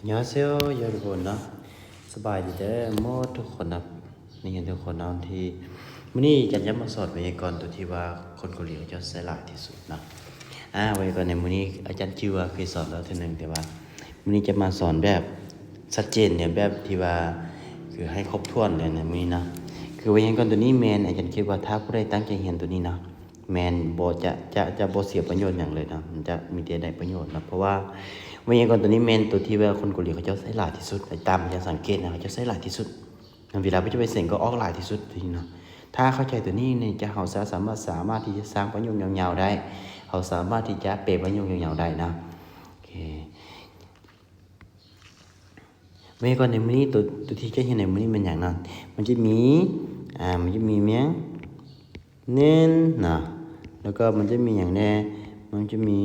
안녕하세요, 여러분. 나สบายดีเด้อหมดทุกคนนะนี่เห็นทุกคนนะที่มื้อนี้กันย้ำมาสอนไวยากรณ์ตัวที่ว่าคนเกาหลีเขาจะใช้หลายที่สุดนะไวยากรณ์ในมื้อนี้อาจารย์จิวเคยสอนแล้วทีนึงแต่ว่ามื้อนี้จะมาสอนแบบชัดเจนเนี่ยแบบที่ว่าคือให้ครบถ้วนเลยในมื้อนี้นะคือไวยากรณ์ตัวนี้แมนอาจารย์คิดว่าถ้าผู้ใดตั้งใจเรียนตัวนี้นะแมนบ่จะบ่เสียประโยชน์อย่างเลยนะมันจะมีแต่ได้ประโยชน์นะเพราะว่าไวยากรณ์ตัวนี้แมนตัวที่ว่าคนเกาหลีเขาจะใช้หลายที่สุดตามจะสังเกตนะเขาจะใช้หลายที่สุดเวลาไปจะไปเสียงก็ออกหลายที่สุดทีเนาะถ้าเข้าใจตัวนี้เนี่ยจะเขาสามารถที่จะสร้างประโยชน์ยาวๆได้เขาสามารถที่จะเปรประโยชน์ยาวๆได้นะโอเคไวยากรณ์ในมื้อนี้ตัวที่จะเห็นในมื้อนี้มันอย่างนั้นมันจะมีเมียงเน้นนะแล้วก็มันจะมีอย่างแน่มันจะมี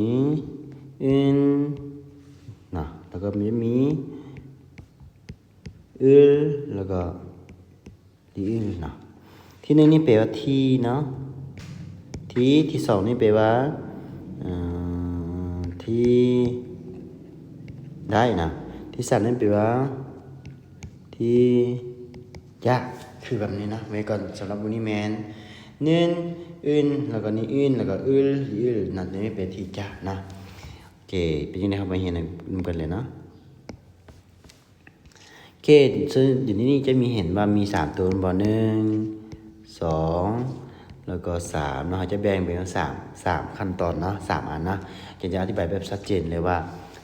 อื่นนะแล้วก็มันจะมีแล้วก็ดีนะที่หนึ่งนี่แปลว่าที่เนาะที่สองนี่แปลว่าที่ได้นะที่สามนี่แปลว่าที่ยากคือแบบนี้นะไว้ก่อนสำหรับวันนี้แมนเน้นแล้วก็นี่แล้วก็นั่นนี่เป็นที่ยากนะโอเคเป็นยังไงครับมาเห็นกันเลยเนาะโอเคซึ่งเดี๋ยวนี้จะมีเห็นว่ามี3ตัวบอ1 2แล้วก็3เนาะจะแบ่งเป็นสามขั้นตอนเนาะ3อันนะจะอธิบายแบบชัดเจนเลยว่า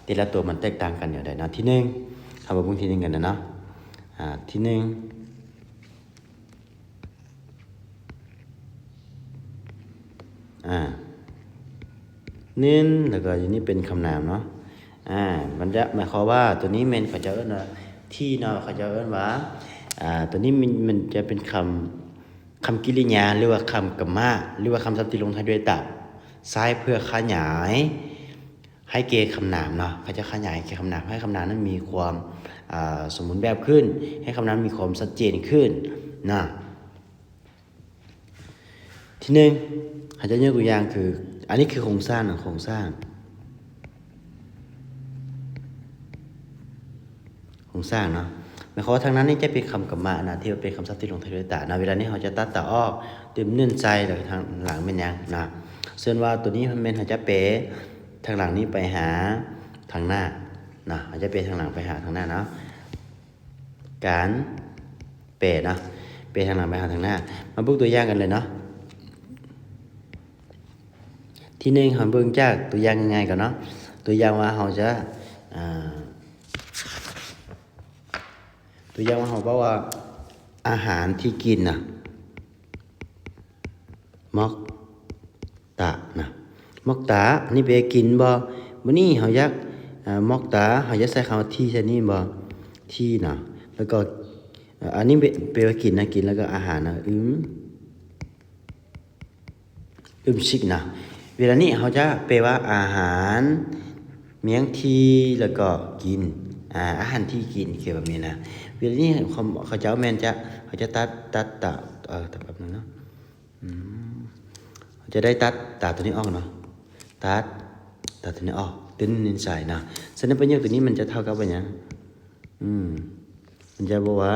แต่ละตัวมันแตกต่างกันอย่างไรนะที่1ทำแบบที่1กันนะเนาะที่1เน้นแล้วก็อย่างนี้เป็นคำนามเนาะมันจะหมายความว่าตัวนี้เมนเขาจะเอิ้นว่าที่เนาะเขาจะเอิ้นว่าตัวนี้มันจะเป็นคำกริยาหรือว่าคำกรรมะหรือว่าคำศัพท์ที่ลงท้ายด้วยตับใช้เพื่อขยายให้เกคำนามเนาะเขาจะขยายเกคำนามให้คำนามนั้นมีความสมบูรณ์แบบขึ้นให้คำนามมีความชัดเจนขึ้นนะที่หนึ่งอาจจะยกตัวอย่างคืออันนี้คือโครงสร้างนะโครงสร้างเนาะหมายความว่าทางนั้นนี่จะเป็นคำกรรมะนะที่เป็นคำศัพท์ที่ลงท้ายด้วยตานะเวลานี้เขาจะตัดตาออกเต็มเนื่นใจแล้วทางหลังเป็นยังนะส่วนว่าตัวนี้มันเป็นเขาจะเปทางหลังนี้ไปหาทางหน้านะเขาจะเปทางหลังไปหาทางหน้าเนาะการเปนะเปทางหลังไปหาทางหน้ามาพูดตัวอย่างกันเลยเนาะที่หนึ่งเราเบิ่งจากตัวอย่างง่ายๆก่อนเนาะตัวอย่างว่าเราจะตัวอย่างว่าเราบอกว่าอาหารที่กินนะมอกตะนะมอกตานี่ไปกินบ่มื้อนี้เฮาอยากมอกตาเฮาจะใส่คำว่าที่ใช่นี่บ่ที่นะแล้วก็อันนี้ไปว่ากินนะกินแล้วก็อาหารนะชิกนะเวลานี้เขาจะแปลว่าอาหารเมียงที่แล้วก็กินอาหารที่กินเกี่ยวกับนี้นะเวลานี้เขาจะแมนจะเขาจะตัดตาแต่แบบนั้นเนาะเขาจะได้ตัดตาตัวนี้ออกเนาะตัดตาตัวนี้ออกตึ้นนินใส่นะฉะนั้นประโยคตัวนี้มันจะเท่ากับว่าอย่างมันจะบอกว่า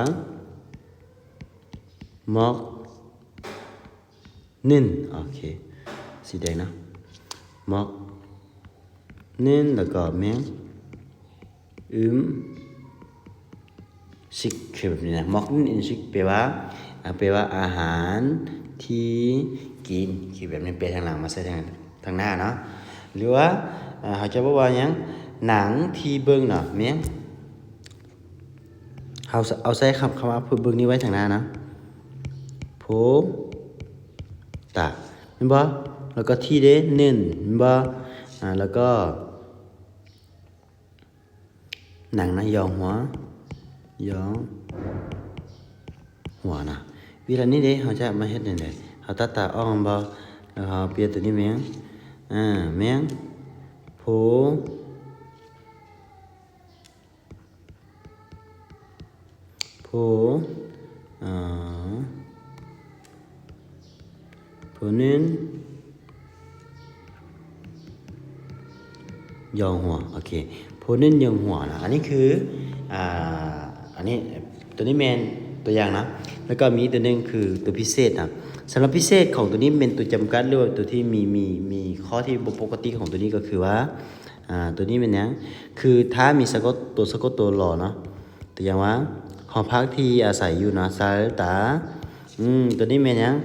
มอกนินโอเคสีแดงนะมอกนินแล้วก็เมียงชิกคือแบบนี้นะมอกนินชิกแปลว่าอาหารที่กินคือแบบนี้ไปทางหลังมาใส่ทางหน้าเนาะหรือว่าเขาจะบอกว่าอย่างหนังที่เบิ่งเนาะเมียงเอาใส่คำว่าเบิ่งนี้ไว้ทางหน้านะโพตะเห็นบ่แล้วก็ที่เด้เน้นเห็นบ่แล้วก็หนังนะยองหัวนะเวลานี้เด้เขาจะมาเฮ็ดจังได๋เขาตัดตาออกบ่แล้วเขาเปลี่ยนตัวนี้แม่งแม่งโผนึนยองหัวโอเคโผ เน้นยังหัวนะอันนี้คืออ่าอันนี้ตัวนี้แมนตัวอย่างนะแล้วก็มีตัวหนึงคือตัวพิเศษนะสำหรับพิเศษของตัวนี้เป็นตัวจำกัดหรือว่าตัวที่มีข้อที่บ่ปกติของตัวนี้ก็คือว่าตัวนี้เป็นหยังคือถ้ามีสะกดตัวรอเนาะตัวอย่างว่าหอพักที่อาศัยอยู่นะซาลตาตัวนี้เป็นหยัง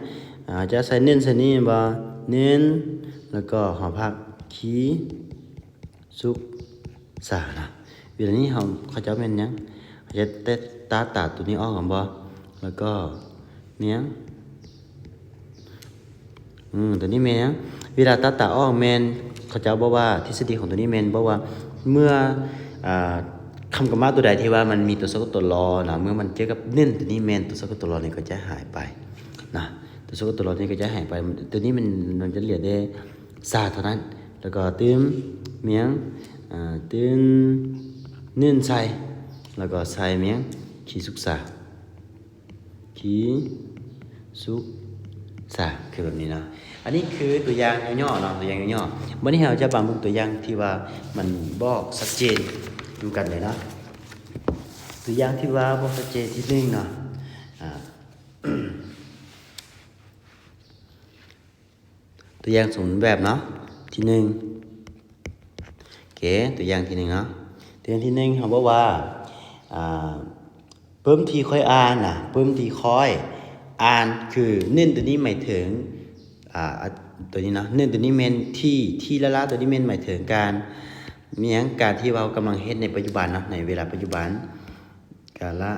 จะใส่เน้นใส่นี่บ่เน้นแล้วก็หอพักคีสุกสานะเวลานี้เขาจะเป็นหยังเขาจะเตะตาตัวนี้ออกกันบ่แล้วก็เนี้ยตัวนี้แมนเวลาตาออกแมนเขาจะบอกว่าทฤษฎีของตัวนี้แมนบอกว่าเมื่อคำกรรมะตัวใดที่ว่ามันมีตัวสะกดตัวรอนะเมื่อมันเจอกับเน้นตัวนี้แมนตัวสะกดตัวรอนี่ก็จะหายไปนะตัวสะกดตัวรอนี่ก็จะหายไปตัวนี้มันจะเหลือได้ซาเท่านั้นแล้วก็ตื้มเมียงตื้มเนื่นใส่แล้วก็ใส่เมียงขีสุกษาขีสุกษาคือแบบนี้นะอันนี้คือตัวอย่างย่อๆเนาะตัวอย่างย่อๆวันนี้เราจะบางตัวอย่างที่ว่ามันบอกชัดเจนดูกันเลยนะตัวอย่างที่ว่าบอกชัดเจนที่หนึ่งเนาะตัวอย่างสมบูรณ์แบบเนาะที่หนึ่งโอเคตัวอย่างที่หนึ่งเนาะตัวอย่างที่หนึ่งเขาบอกว่าเพิ่มทีค่อยอ่านนะเพิ่มทีค่อยอ่านคือเน้นตัวนี้หมายถึงตัวนี้นะเน้นตัวนี้เมนที่ละตัวนี้เมนหมายถึงการมีอย่างการที่เรากำลังเฮ็ดในปัจจุบันนะในเวลาปัจจุบันกาละ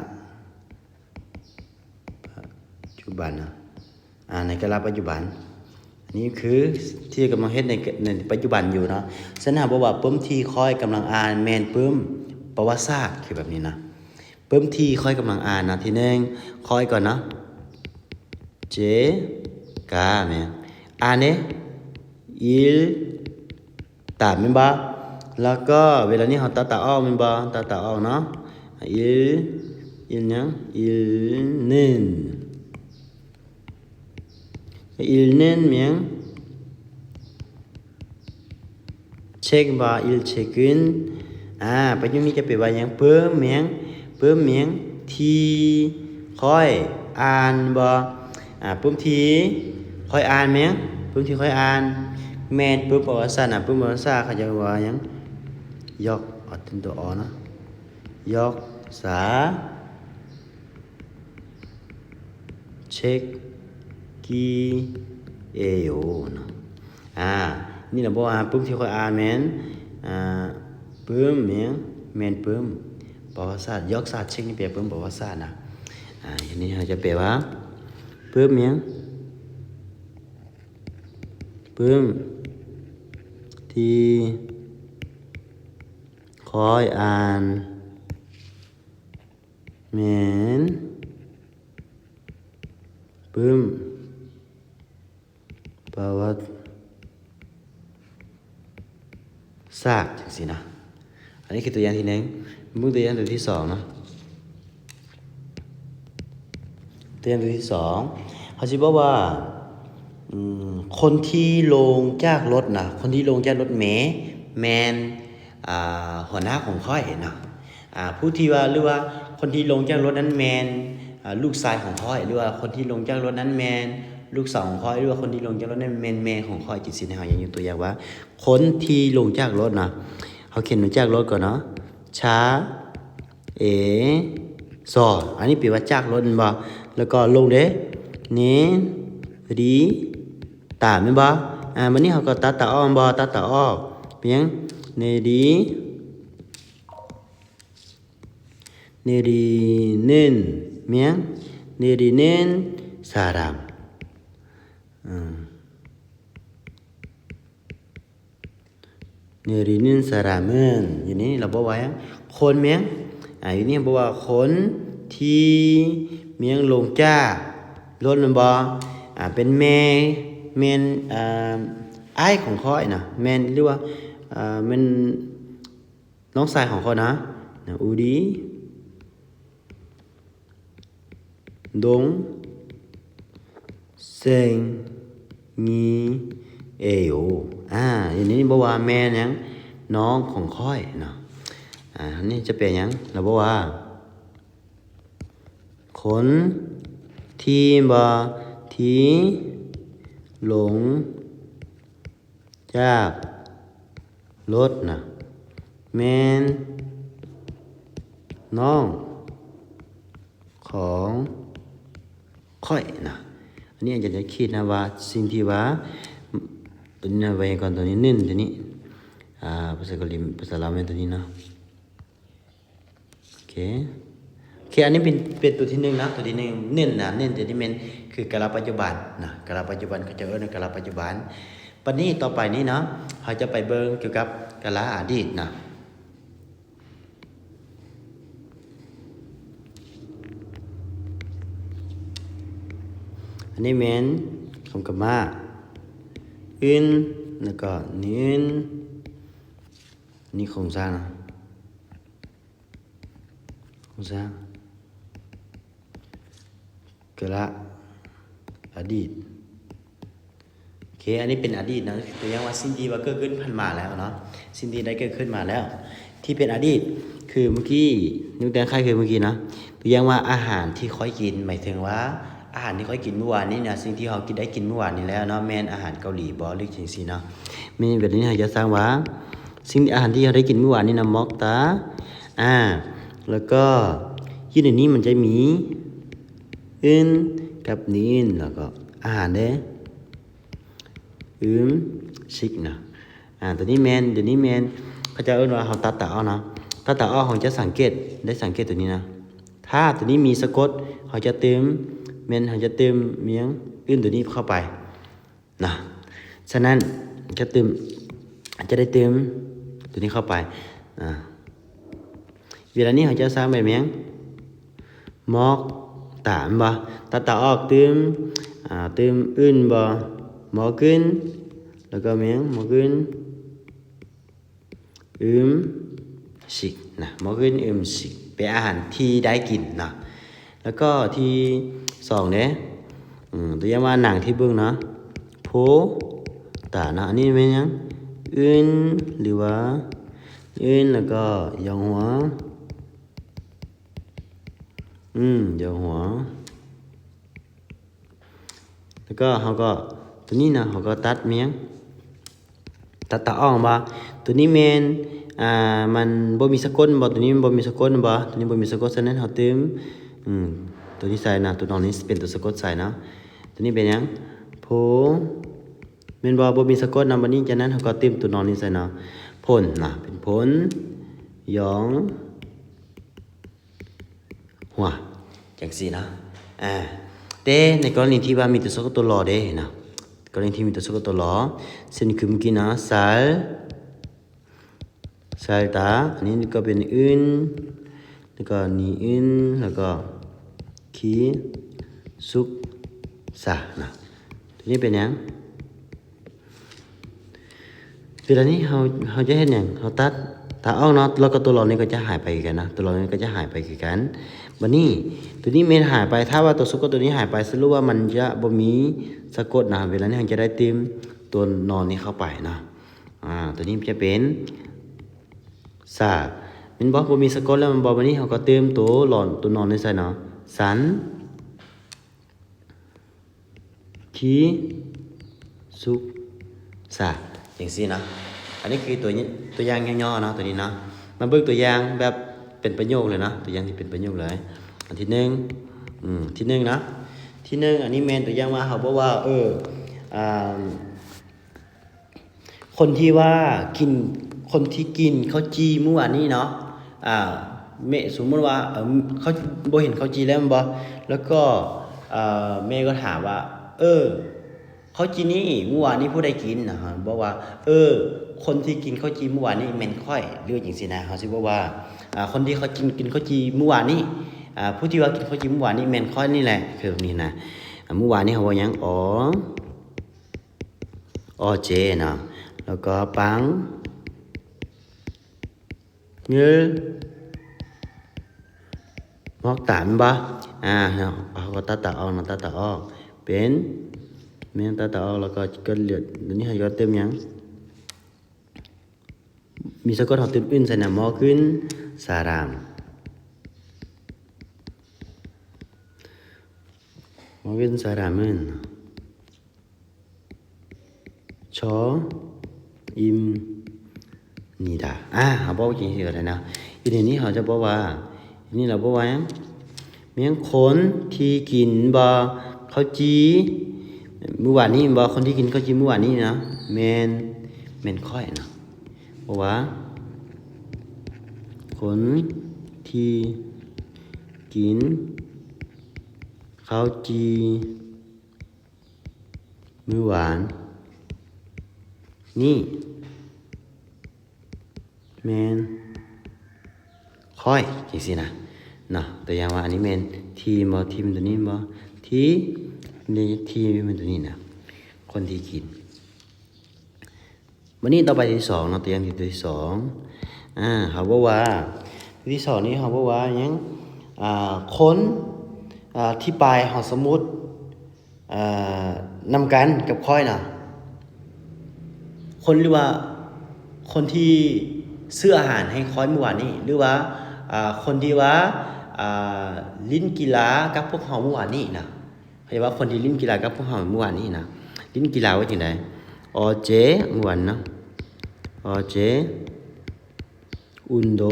ปัจจุบันนะในกาละปัจจุบันนี่คือที่กำลังเฮ็ดในปัจจุบันอยู่เนาะฉะนั้นบอกว่าเพิ่มทีค่อยกำลังอ่านแมนเพิ่มประวัติศาสตร์คือแบบนี้นะเพิ่มทีค่อยกำลังอ่านนะทีนึงค่อยก่อนนะเจกาแม่aneh il ตามมันบ่แล้วก็เวลานี้เราตาออกมันบ่ตาออกเนาะ il เนี่ย il nen il nen เมียงเช็คบ่ il checken ปัจจุบันนี้จะเป็นว่าหยังเพิ่มเมียงที่ค่อยอ่านบ่เพิ่มทีค่อยอ่านเมียงเพิ่มทีค่อยอ่านแมนเพิ่มประวัติศาสตร์เพิ่มประวัติศาสตร์เขาจะว่าหยังยกถึงตัวอนะยกษาเช็คกีเอโอนะนี่เราบอกว่าเพิ่มที่ค่อยอ่านแมนเพิ่มเมียงแมนเพิ่มประวัติศาสตร์ยกศาสตร์เช็คนี่แปลเพิ่มประวัติศาสตร์นะอันนี้เราจะแปลว่าเพิ่มเมียงเพิ่มที่คอยอ่านแมนเพิ่มประวัติศาสตร์จังสินะอันนี้คือตัวอย่างที่หนึ่งมึงตัวอย่างตัวที่สองนะตัวอย่างตัวที่สองเขาจะบอกว่าคนที่ลงจากรถนะคนที่ลงจากรถแมนหัวหน้าของค่อยนะผู้ที่ว่าหรือว่าคนที่ลงจากรถนั้นแมนลูกชายของค่อยหรือว่าคนที่ลงจากรถนั้นแมนลูกสาวของค่อยหรือว่าคนที่ลงจากรถนั้นแมนแม่ของค่อยจิตสินหาอย่างอยู่ตัวอย่างว่าคนที่ลงจากรถนะเขาเขียนลงจากรถก่อนเนาะช้าซออันนี้แปลว่าจากรถบ่แล้วก็ลงเด้นี้ดีตามแม่นบ่วันนี้เขาก็ตัดตาออกบ่ตัดตาออกเพียงเนดีเน้นเมียงเนดีเน้นสารามเนดีเน้นสารามอย่างนี้เราบอกว่าคนเมียงอย่างนี้บอกว่าคนที่เมียงลงจากรถมันบ่เป็นแมนไอ้ของค่อยนะแมนหรือว่าแมนน้องชายของเขานะอูดีดงเซงงีเอโออย่างนี้บอกว่าแม่ยังน้องของค่อยนะ อันนี้จะเป็นหยังเราบอกว่าคนที่บ่ที่หลงจากรถนะแม่นน้องของค่อยนะอันนี้อาจจะคิดนะว่าสิ่งที่ว่าตัวนี้นะไว้ก่อนตัวนี้นึ่นตัวนี้ภาษาเกาหลีภาษาลาวเป็นตัวนี้นะโอเคอันนี้เป็นตัวที่หนึ่งนะตัวที่หนึ่งเน้นนะเน้นตัวที่เป็นคือกาลปัจจุบันนะกาลปัจจุบันเขาจะเอิ้นกาลปัจจุบันปัจนี้ต่อไปนี้เนาะเขาจะไปเบิ่งเกี่ยวกับกาลอดีตนะอันนี้เมนคำกรรมาอื่นแล้วก็นี้นี่โครงสร้างนะโครงสร้างกาลอดีตโอเคอันนี้เป็นอดีตนะตัวอย่างว่าสิ่งที่ว่าเกิดขึ้นผ่านมาแล้วเนาะสิ่งที่ได้เกิดขึ้นมาแล้วที่เป็นอดีตคือเมื่อกี้นึกแต่ใครคือเมื่อกี้นะตัวอย่างว่าอาหารที่ค่อยกินหมายถึงว่าอาหารที่ค่อยกินเมื่อวานนี้นะสิ่งที่เรากินได้กินเมื่อวานนี้แล้วเนาะแม่นอาหารเกาหลีบ่หรือจังซี่เนาะมีแบบนี้เราจะสร้างว่าสิ่งอาหารที่เราได้กินเมื่อวานนี้นะมอกตาแล้วก็ที่ในนี้มันจะมีอื่นกับนี้แล้วก็อาหารเด้ชิกนะตัวนี้แมนเดี๋ยวนี้แมนเขาจะเอิ้นว่าเขาตัดตาเอานะตัดตาเอาเขาจะสังเกตตัวนี้นะถ้าตัวนี้มีสะกดเขาจะเติมแมนเขาจะเติมเมียงอื่นตัวนี้เข้าไปนะฉะนั้นจะได้เติมตัวนี้เข้าไปเวลานี้เขาจะสร้างแบบเมียงมอกตามบ่ตัดตาออกเติมอื่นบ่หมอขึ้นแล้วก็เมียงหมอขึ้นสิกนะหมอขึ้นสิกเป็นอาหารที่ได้กินนะแล้วก็ที่สองเนี่ยตัวอย่างว่าหนังที่เบิ่งนะโพตานะอันนี้เป็นยังอื่นหรือว่าอื่นแล้วก็ยองหัวยองหัวแล้วก็เขาก็ตัวนี้นะเขาก็ตัดเมียงตัดตาอ่องบ่ตัวนี้เมนมันบ่มีสะกดบ่ตัวนี้มันบ่มีสะกดบ่ตัวนี้บ่มีสะกดฉะนั้นเขาเติมตัวนี้ใส่นะตัวน้องนี้เป็นตัวสะกดใส่นะตัวนี้เป็นหยังโพเมนบ่มีสะกดนะบัดนี้ฉะนั้นเขาก็เติมตัวน้องนี้ใส่นะพ่นนะเป็นพ้นหยองหัวจังซี่นะแต่ในกรณีที่ว่ามีตัวสะกดตัวรอเด้นะกรณีที่มีตัวสะกดตัวรอเช่นคือเมื่อกี้นะตาอันนี้ก็เป็นอื่นแล้วก็นี่อื่นแล้วก็คีสุกสานะตัวนี้เป็นหยังเวลานี้เขาจะเห็นอย่างเขาตัดตาออกเนาะแล้วก็ตัวรอนี้ก็จะหายไปกันนะตัวรอนี้ก็จะหายไปคือกันบัดนี้ตัวนี้เมนหายไปถ้าว่าตัวสะกดตัวนี้หายไปสรุปว่ามันจะบ่มีสะกดนะเวลานี้เราจะได้เติมตัวนอนนี้เข้าไปนะตัวนี้จะเป็นสามันบ่มีสะกดแล้วมันบ่บัดนี้เขาก็เติมตัวนอนนี้ใส่เนาะสันคีสุกสาอย่างซี่นะอันนี้คือตัวอย่างย่อๆนะตัวนี้นะมาเบิ่งตัวอย่างแบบเป็นประโยคเลยนะตัวอย่างที่เป็นประโยคเลยอันที่หนึ่งที่หนึ่งนะที่หนึ่งอันนี้แมนตัวอย่างว่าเขาบอกว่าคนที่กินข้าวจีเมื่อวานนี้เนาะสมมติว่าเขาบ่เห็นข้าวจีแล้วมันบ่แล้วก็แม่ก็ถามว่าข้าวจีนี่เมื่อวานนี้ผู้ใดกินนะฮะบอกว่าคนที่กินข้าวจีเมื่อวานนี้แม่นค่อยเรื่องจังซี่นะเขาสิบอกว่าคนที่เขากินข้าวจีเมื่อวานนี้ผู้ที่ว่ากินข้าวจีเมื่อวานนี้แม่นค่อยนี่แหละคือแบบนี้นะเมื่อวานนี้เขาว่าหยังเจนะแล้วก็ปังเงือมอกตามบ่เขาก็ตัดออกเป็นเมียงตัดออกแล้วก็เหลือเดี๋ยวนี้เขาก็เติมหยังมีสะกดเขาเติมอื่นใส่หน้ามอขึ้น saram mungkin saramen cho im nida เขาบอกจริงๆอะไรนะอยู่ในนี้เขาจะบอกว่านี่เราบอกว่าเมียงคนที่กินบะข้าวจีเมื่อวานนี้บะคนที่กินข้าวจีเมื่อวานนี้นะเมนค่อยนะบอกว่าคนที่กินข้าวจีเมื่อวานนี่แมนค่อยจริงสินะเนาะตัวอย่างว่าอันนี้แมนทีมบ่ทีมตัวนี้บ่ทีนี่ทีมันตัวนี้นะคนที่กินวันนี้ต่อไปที่สองเนาะตัวอย่างที่สองเขาบอกว่าที่สองนี้เขาบอกว่ายังคนที่ปลายหอสมุดนำกันกับค่อยนะคนหรือว่าคนที่ซื้ออาหารให้ค่อยเมื่อวานนี้หรือว่าคนที่ว่าลิ้นกีฬากับพวกเฮาเมื่อวานนี้นะเขาเรียกว่าคนที่ลิ้นกีฬากับพวกเฮาเมื่อวานนี้นะลิ้นกีฬาว่าจังได๋อเจเมื่อวานเนาะอเจ운동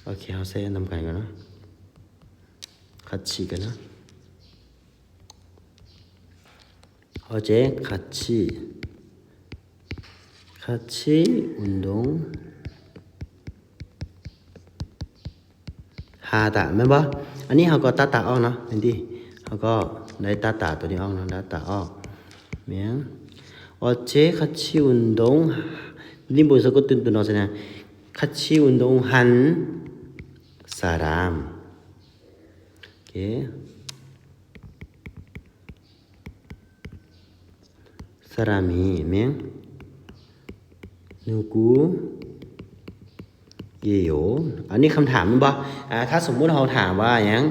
โอเคเฮาใส่นำกันกันเนาะ같이กันเนาะ어제 같이 운동 하다 แม่นบ่อันนี้เฮาก็ตัดออกเนาะเห็นดิเฮาก็ได้ตัดตัวนี้ออกเนาะตัดออกแม่น어제 같이 운동 님보에서 그 뜻도 나오잖아 같이 운동한 사람 오케이 사람이 명 누구예요อันนี้คำถามมั้ยบ่ถ้าสมมุติเราถามว่าหยัง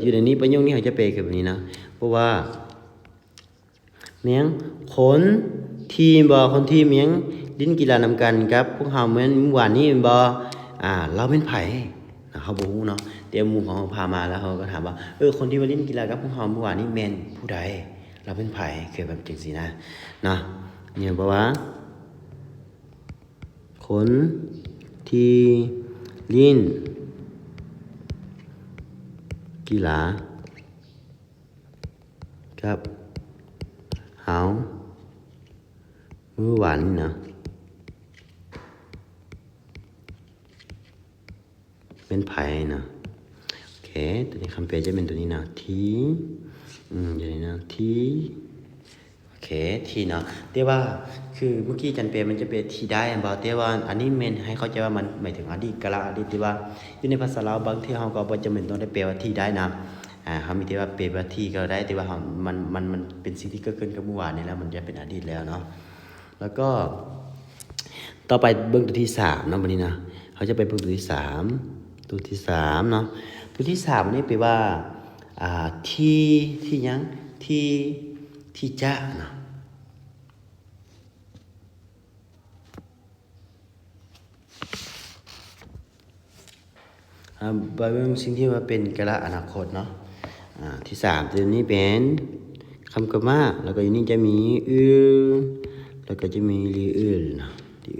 อยู่ในนี้ประโยคนี้เขาจะแปลแบบนี้นะเพราะว่าเมียงคนที่บ่คนที่เมียงลิ้นกีฬานำกันครับพวกเฮาเหมือนเมื่อวานนี้บ่เราเป็นไผเขาบ่ฮู้เนาะเดี๋ยวหมู่ของเขาพามาแล้วเขาก็ถามว่าคนที่มาลิ้นกีฬากับพวกเฮาเมื่อวานนี้แม่นผู้ใดเราเป็นไผคือแบบจังซี่นะเนาะเนี่ยบ่ว่าคนที่ลิ้นกีฬาครับเฮาเมื่อวานนี้นะเป็นไผนะโอเคตัวนี้คำแปลจะเป็นตัวนี้นะทีอย่างนี้นะทีโอเคทีเนาะแต่ว่าคือเมื่อกี้จันเปลมันจะเป็นทีได้บ่แต่ว่าอันนี้เมนให้เข้าใจว่ามันหมายถึงอดีตกาลอดีตที่ว่าอยู่ในภาษาลาวบางที่เฮาก็บ่จำเป็นต้องได้แปลว่าทีได้นะเขามีแต่ว่าเปรว่าที่ก็ได้แต่ว่ามันเป็นสิ่งที่เกิดขึ้นกับเมื่อวานนี้แล้วมันจะเป็นอดีตแล้วเนาะแล้วก็ต่อไปเบิ่งตัวที่3เนาะบัดนี้นะเขาจะไปเบิ่งตัวที่3เนาะตัวที่3นี่แปลว่าที่หยังที่จะเนาะบางเรื่องสิ่งที่ว่าเป็นกาลอนาคตเนาะที่3ตัวนี้เป็นคำกรรมะแล้วก็อยู่นี่จะมีแล้วก็จะมีลีนะลี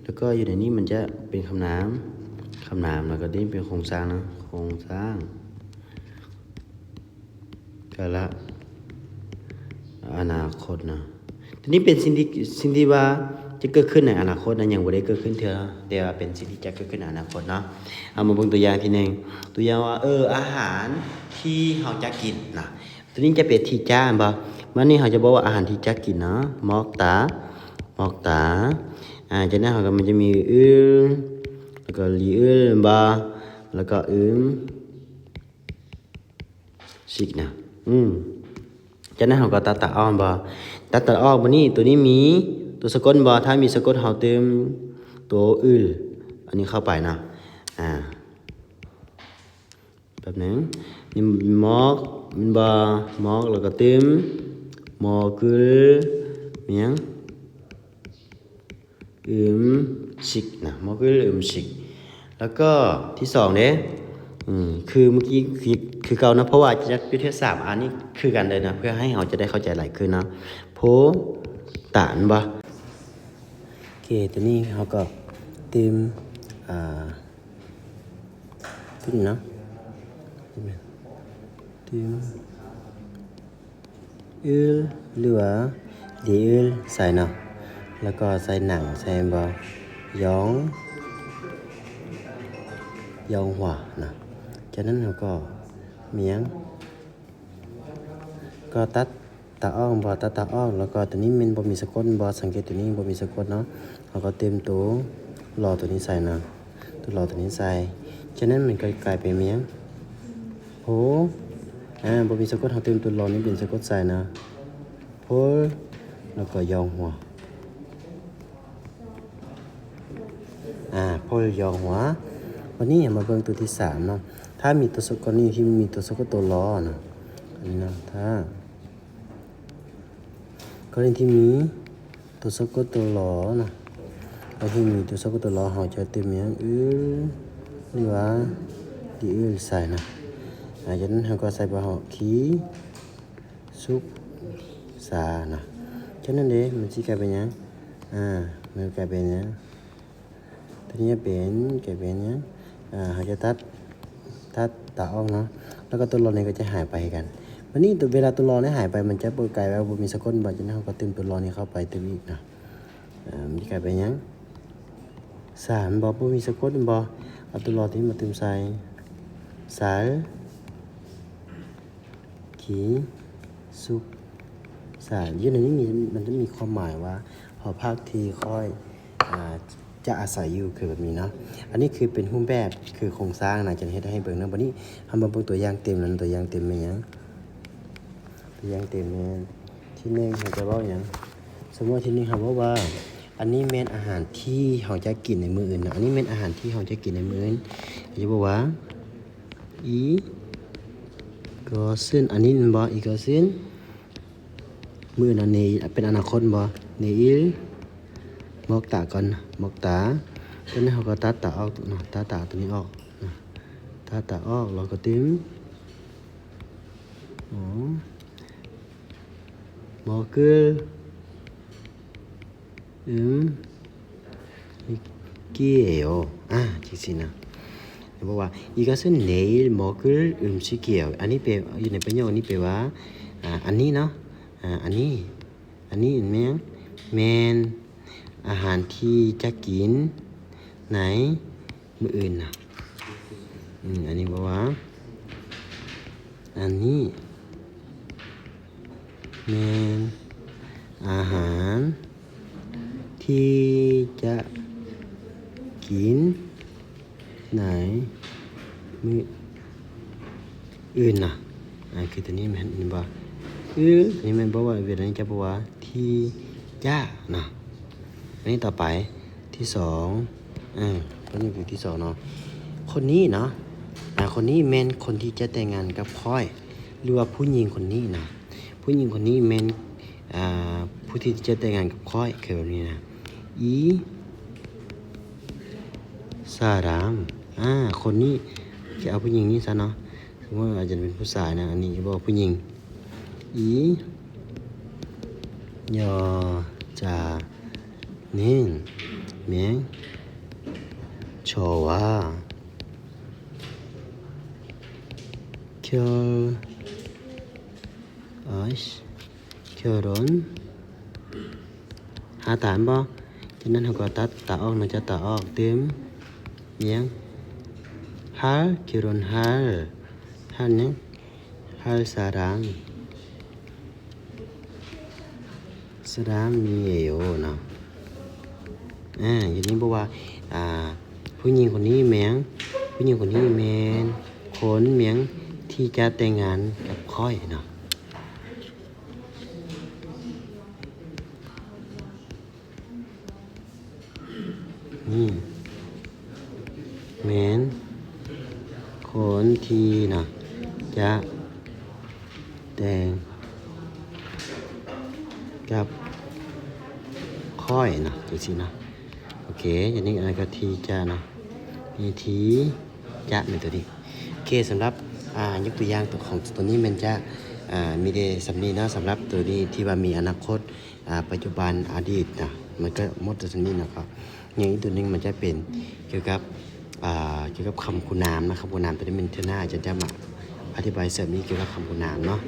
แล้วก็อยู่ในนี้มันจะเป็นคำนามแล้วก็นี่เป็นโครงสร้างนะโครงสร้างกาลอนาคตนะทีนี้เป็นสิ่งที่ว่าจะเกิดขึ้นในอนาคตนะยังบ่ได้เกิดขึ้นเถอะแต่ว่าเป็นสิ่งที่จะเกิดขึ้นในอนาคตเนาะเอามาเบิ่งตัวอย่างทีนึงตัวอย่างว่าอาหารที่เฮาจะกินนะตัวนี้จะเป็นที่จ้าบ่มันนี่เฮาจะบอกว่าอาหารที่จะกินเนาะมอกตาจากนั้นเฮาก็มันจะมีแล้วก็ลีบ่แล้วก็สิกนะจากนั้นเฮาก็ตัดออกบ่ตัดออกบัดนี้ตัวนี้มีตัวสะกดบ่ถ้ามีสะกดเฮาเติมตัวอันนี้เข้าไปนะแบบนึงนี่มอกมันบ่มอกแล้วก็เติมมอคือเมียง อึมชิกนะมอกึลอึมชิกแล้วก็ที่สองเด้คือเมื่อกี้คือเก่านะเพราะว่าจะวิทยาศาสตร์อันนี้คือกันเลยนะเพื่อให้เราจะได้เข้าใจหลายขึ้นนะโพตานบ่โอเคตัวนี้เขาก็เติมขึ้นเนาะเติมหรือว่าดีใส่เนาะแล้วก็ใส่หนังใส่บ่ย้องหัวนะจากนั้นเราก็เมียงก็ตัดตาอ้องบ่ตัดตาอ้องแล้วก็ตัวนี้มันบ่มีสะกดบ่สังเกตตัวนี้บ่มีสะกดเนาะเราก็เต็มตัวรอตัวนี้ใส่นะตัวรอตัวนี้ใส่จากนั้นมันก็กลายเป็นเมียงโหบ่มีสะกดเราเต็มตัวรอนี้เป็นสะกดใส่นะโหแล้วก็ยองหัวโพลยองหัววันนี้มาเบิ่งตัวที่3เนาะถ้ามีตัวสะกดนี้ที่มีตัวสะกดตัวรอนะอันนี้นะถ้ากรณีที่มีตัวสะกดตัวรอนะแล้วที่มีตัวสะกดตัวรอเราจะเติมอย่างหรือว่าดีใส่นะจากนั้นเราก็ใส่บ่าวขีซุกสานะจากนั้นเด้มันสิกลายเป็นหยังมันกลายเป็นหยังตัวนี้เป็นกลายเป็นหยังเราจะตัดตาออกเนาะแล้วก็ตัวรอนี้ก็จะหายไปกันวันนี้เวลาตัวรอนี้หายไปมันจะกลายว่ามีสะกดบ่จากนั้นเราก็เติมตัวรอนี้เข้าไปเติมอีกนะมันจะกลายเป็นหยัง3บ่มีสะกดบ่เอาตัวรอที่มาเติมใส่สายขีสุกสายยืนนี้มันจะมีความหมายว่าหอพักที่ค่อยจะอาศัยอยู่คือแบบนี้เนาะอันนี้คือเป็นรูปแบบคือโครงสร้างนะจะเฮ็ดให้เบิ่งนะวันนี้ทำมาเบิ่งตัวอย่างเต็มนั้นตัวอย่างเต็มเป็นหยังตัวอย่างเต็มเนี่ยที่1เราจะบอกหยังสมมุติที่1เราบอกว่าอันนี้แม่นอาหารที่เราจะกินในมื้ออื่นนะอันนี้แม่นอาหารที่เราจะกินในมื้ออื่นจะบอกว่าอีก็ซึ่งอันนี้มันบ่อีก็ซึ่งมื้อนั้นนี่เป็นอนาคตบ่นี่มอกตาก่อนมอกตาตอนนี้เราก็ตัดตาออกเนาะตัดตาตัวนี้ออกตัดตาออกเราก็ติ้มมอคือเกี่ยวจริงๆนะบอกว่า이것은 내일 먹을 음식이에요. อันนี้เป็นอยู่ในประโยคนี้แปลว่าอันนี้เนาะอันนี้แม่นอาหารที่จะกินไหนมื้ออื่นนะอันนี้บอกว่าอันนี้แม่นอาหารที่จะกินไหนมื้ออื่นนะคือตัวนี้มันบอกนี่มันบอกว่าเวลานี้จะบอกว่าที่จะนะอันนี้ต่อไปที่2คนนี้คือที่2เนาะคนนี้เนาะคนนี้แม่นคนที่จะแต่งงานกับค่อยหรือว่าผู้หญิงคนนี้นะผู้หญิงคนนี้แม่นผู้ที่จะแต่งงานกับค่อยคือแบบนี้นะอีสารามคนนี้จะเอาผู้หญิงนี่ซะเนาะสมมติว่าอาจจะเป็นผู้ชายนะอันนี้จะบอกผู้หญิงอียอจานิ่งเมียงโชว่า결혼 하다 안 봐? cho nên họ có tạo nó cho tạo tiếng miếng 결혼할 하는 할 사람이에요 nàoอย่างนี้บอกว่าผู้หญิงคนนี้แมงผู้หญิงคนนี้แมนคนเมียงที่จะแต่งงานกับค่อยเนาะนี่แมนคนที่นะจะแต่งกับค่อยนะจริงๆนะ โอเคอย่างนี้อันนั้นก็ทีจะนะมีทีจะเป็นตัวนี้โอเคสำหรับยกตัวอย่างตัวของตัวนี้มันจะมีเดสำนีนะสำหรับตัวนี้ที่ว่ามีอนาคตปัจจุบันอดีตนะมันก็หมดตัวนี้นะครับอย่างนี้ตัวนึงมันจะเป็นเกี่ยวกับคำคุณนามนะคำคุณนามตัวนี้มันเทน่าจะมาอธิบายเสริมนี้เกี่ยวกับคำคุณนามเนาะ